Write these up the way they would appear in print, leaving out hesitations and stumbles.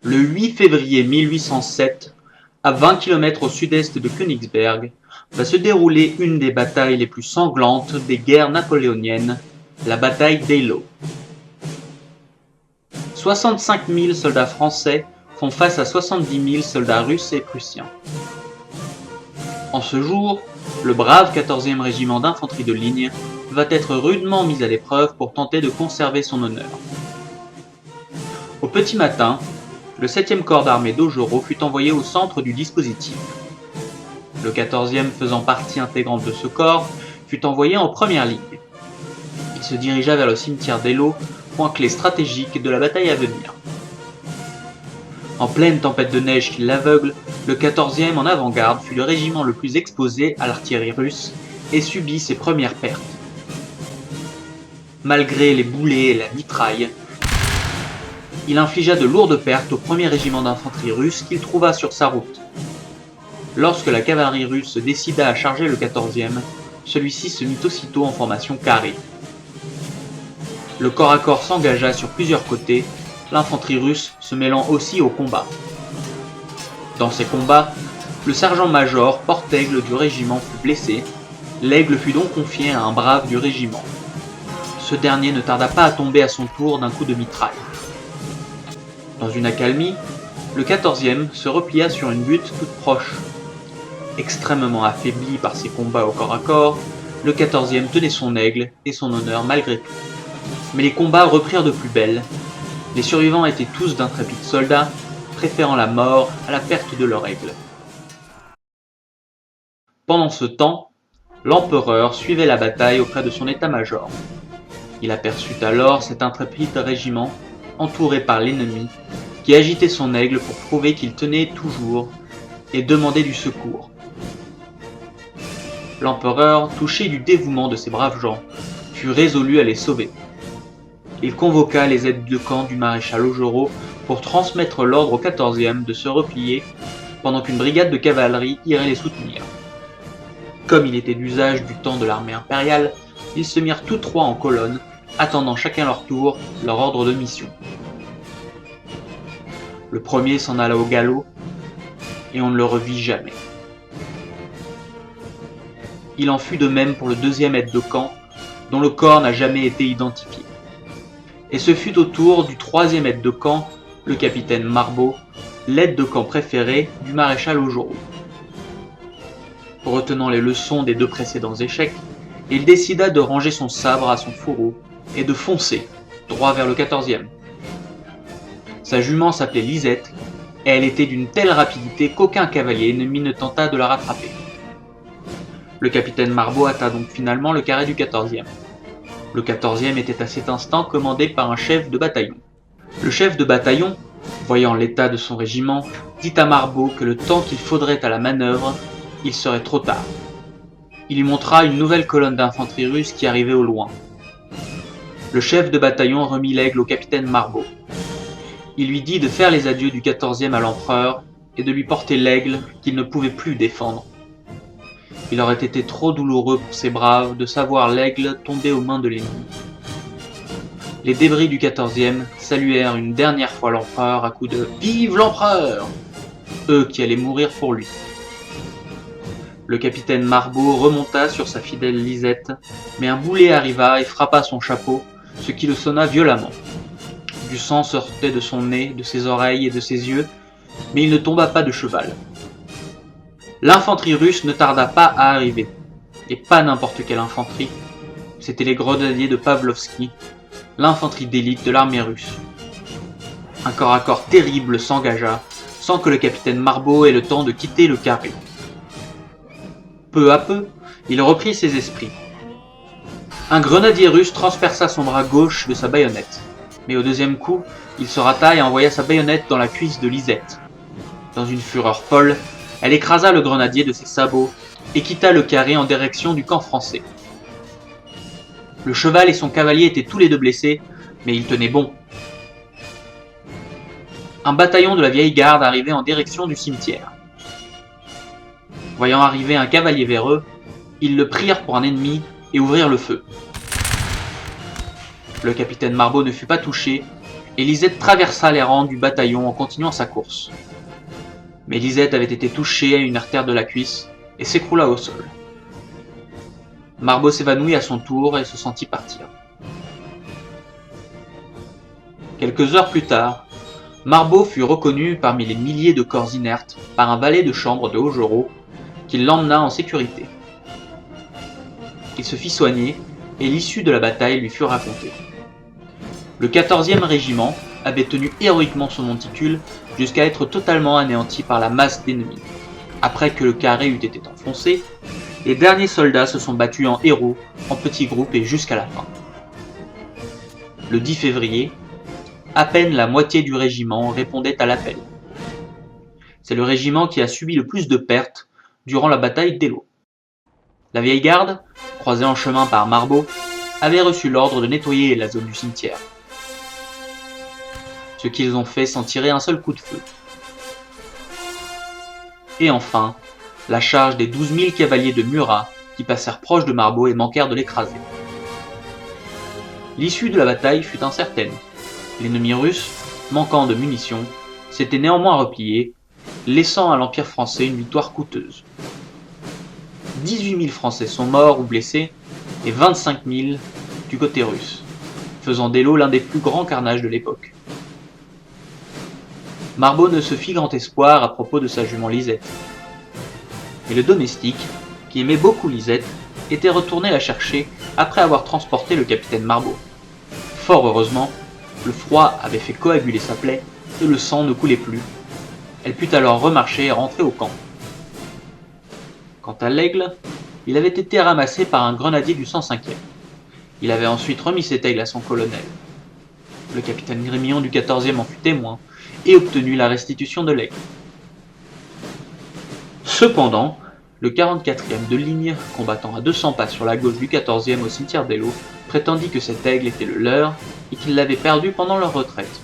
Le 8 février 1807, à 20 km au sud-est de Königsberg, va se dérouler une des batailles les plus sanglantes des guerres napoléoniennes, la bataille d'Eylau. 65 000 soldats français font face à 70 000 soldats russes et prussiens. En ce jour, le brave 14e régiment d'infanterie de ligne va être rudement mis à l'épreuve pour tenter de conserver son honneur. Au petit matin, le 7e corps d'armée d'Augereau fut envoyé au centre du dispositif. Le 14e, faisant partie intégrante de ce corps, fut envoyé en première ligne. Il se dirigea vers le cimetière d'Eylau, point clé stratégique de la bataille à venir. En pleine tempête de neige qui l'aveugle, le 14e en avant-garde fut le régiment le plus exposé à l'artillerie russe et subit ses premières pertes. Malgré les boulets et la mitraille, il infligea de lourdes pertes au premier régiment d'infanterie russe qu'il trouva sur sa route. Lorsque la cavalerie russe se décida à charger le 14e, celui-ci se mit aussitôt en formation carrée. Le corps à corps s'engagea sur plusieurs côtés, l'infanterie russe se mêlant aussi au combat. Dans ces combats, le sergent-major porte-aigle du régiment fut blessé, l'aigle fut donc confié à un brave du régiment. Ce dernier ne tarda pas à tomber à son tour d'un coup de mitraille. Dans une accalmie, le 14e se replia sur une butte toute proche. Extrêmement affaibli par ses combats au corps à corps, le 14e tenait son aigle et son honneur malgré tout. Mais les combats reprirent de plus belle. Les survivants étaient tous d'intrépides soldats, préférant la mort à la perte de leur aigle. Pendant ce temps, l'empereur suivait la bataille auprès de son état-major. Il aperçut alors cet intrépide régiment, entouré par l'ennemi, qui agitait son aigle pour prouver qu'il tenait toujours et demandait du secours. L'empereur, touché du dévouement de ces braves gens, fut résolu à les sauver. Il convoqua les aides de camp du maréchal Augereau pour transmettre l'ordre au 14e de se replier pendant qu'une brigade de cavalerie irait les soutenir. Comme il était d'usage du temps de l'armée impériale, ils se mirent tous trois en colonne, attendant chacun leur tour leur ordre de mission. Le premier s'en alla au galop, et on ne le revit jamais. Il en fut de même pour le deuxième aide de camp, dont le corps n'a jamais été identifié. Et ce fut au tour du troisième aide de camp, le capitaine Marbeau, l'aide de camp préféré du maréchal Augereau. Retenant les leçons des deux précédents échecs, il décida de ranger son sabre à son fourreau et de foncer, droit vers le 14e. Sa jument s'appelait Lisette, et elle était d'une telle rapidité qu'aucun cavalier ennemi ne tenta de la rattraper. Le capitaine Marbeau hâta donc finalement le carré du 14e. Le 14e était à cet instant commandé par un chef de bataillon. Le chef de bataillon, voyant l'état de son régiment, dit à Marbeau que le temps qu'il faudrait à la manœuvre, il serait trop tard. Il lui montra une nouvelle colonne d'infanterie russe qui arrivait au loin. Le chef de bataillon remit l'aigle au capitaine Marbeau. Il lui dit de faire les adieux du 14e à l'empereur et de lui porter l'aigle qu'il ne pouvait plus défendre. Il aurait été trop douloureux pour ces braves de savoir l'aigle tomber aux mains de l'ennemi. Les débris du 14e saluèrent une dernière fois l'empereur à coups de « Vive l'empereur !» eux qui allaient mourir pour lui. Le capitaine Marbeau remonta sur sa fidèle Lisette, mais un boulet arriva et frappa son chapeau, ce qui le sonna violemment. Du sang sortait de son nez, de ses oreilles et de ses yeux, mais il ne tomba pas de cheval. L'infanterie russe ne tarda pas à arriver, et pas n'importe quelle infanterie, c'étaient les grenadiers de Pavlovski, l'infanterie d'élite de l'armée russe. Un corps à corps terrible s'engagea, sans que le capitaine Marbeau ait le temps de quitter le carré. Peu à peu, il reprit ses esprits. Un grenadier russe transperça son bras gauche de sa baïonnette, mais au deuxième coup, il se rata et envoya sa baïonnette dans la cuisse de Lisette. Dans une fureur folle, elle écrasa le grenadier de ses sabots et quitta le carré en direction du camp français. Le cheval et son cavalier étaient tous les deux blessés, mais ils tenaient bon. Un bataillon de la vieille garde arrivait en direction du cimetière. Voyant arriver un cavalier vers eux, ils le prirent pour un ennemi et ouvrirent le feu. Le capitaine Marbeau ne fut pas touché, et Lisette traversa les rangs du bataillon en continuant sa course. Mais Lisette avait été touchée à une artère de la cuisse et s'écroula au sol. Marbeau s'évanouit à son tour et se sentit partir. Quelques heures plus tard, Marbeau fut reconnu parmi les milliers de corps inertes par un valet de chambre de Augereau qui l'emmena en sécurité. Il se fit soigner et l'issue de la bataille lui fut racontée. Le 14e régiment avait tenu héroïquement son monticule jusqu'à être totalement anéanti par la masse d'ennemis. Après que le carré eut été enfoncé, les derniers soldats se sont battus en héros, en petits groupes et jusqu'à la fin. Le 10 février, à peine la moitié du régiment répondait à l'appel. C'est le régiment qui a subi le plus de pertes durant la bataille d'Eylau. La vieille garde, croisée en chemin par Marbeau, avait reçu l'ordre de nettoyer la zone du cimetière. Ce qu'ils ont fait sans tirer un seul coup de feu. Et enfin, la charge des 12 000 cavaliers de Murat qui passèrent proche de Marbeau et manquèrent de l'écraser. L'issue de la bataille fut incertaine. L'ennemi russe, manquant de munitions, s'était néanmoins replié, laissant à l'Empire français une victoire coûteuse. 18 000 Français sont morts ou blessés et 25 000 du côté russe, faisant d'Eylau l'un des plus grands carnages de l'époque. Marbeau ne se fit grand espoir à propos de sa jument Lisette. Mais le domestique, qui aimait beaucoup Lisette, était retourné la chercher après avoir transporté le capitaine Marbeau. Fort heureusement, le froid avait fait coaguler sa plaie et le sang ne coulait plus. Elle put alors remarcher et rentrer au camp. Quant à l'aigle, il avait été ramassé par un grenadier du 105e. Il avait ensuite remis cet aigle à son colonel. Le capitaine Grémillon du 14e en fut témoin et obtenu la restitution de l'aigle. Cependant, le 44e de ligne, combattant à 200 pas sur la gauche du 14e au cimetière d'Eylau, prétendit que cet aigle était le leur et qu'il l'avait perdu pendant leur retraite.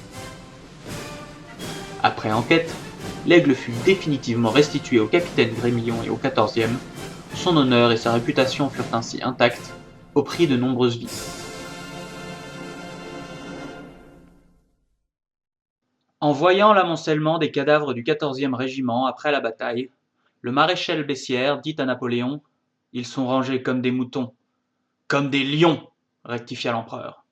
Après enquête, l'aigle fut définitivement restitué au capitaine Grémillon et au 14e. Son honneur et sa réputation furent ainsi intacts, au prix de nombreuses vies. En voyant l'amoncellement des cadavres du 14e régiment après la bataille, le maréchal Bessières dit à Napoléon : « Ils sont rangés comme des moutons. »« Comme des lions » rectifia l'empereur.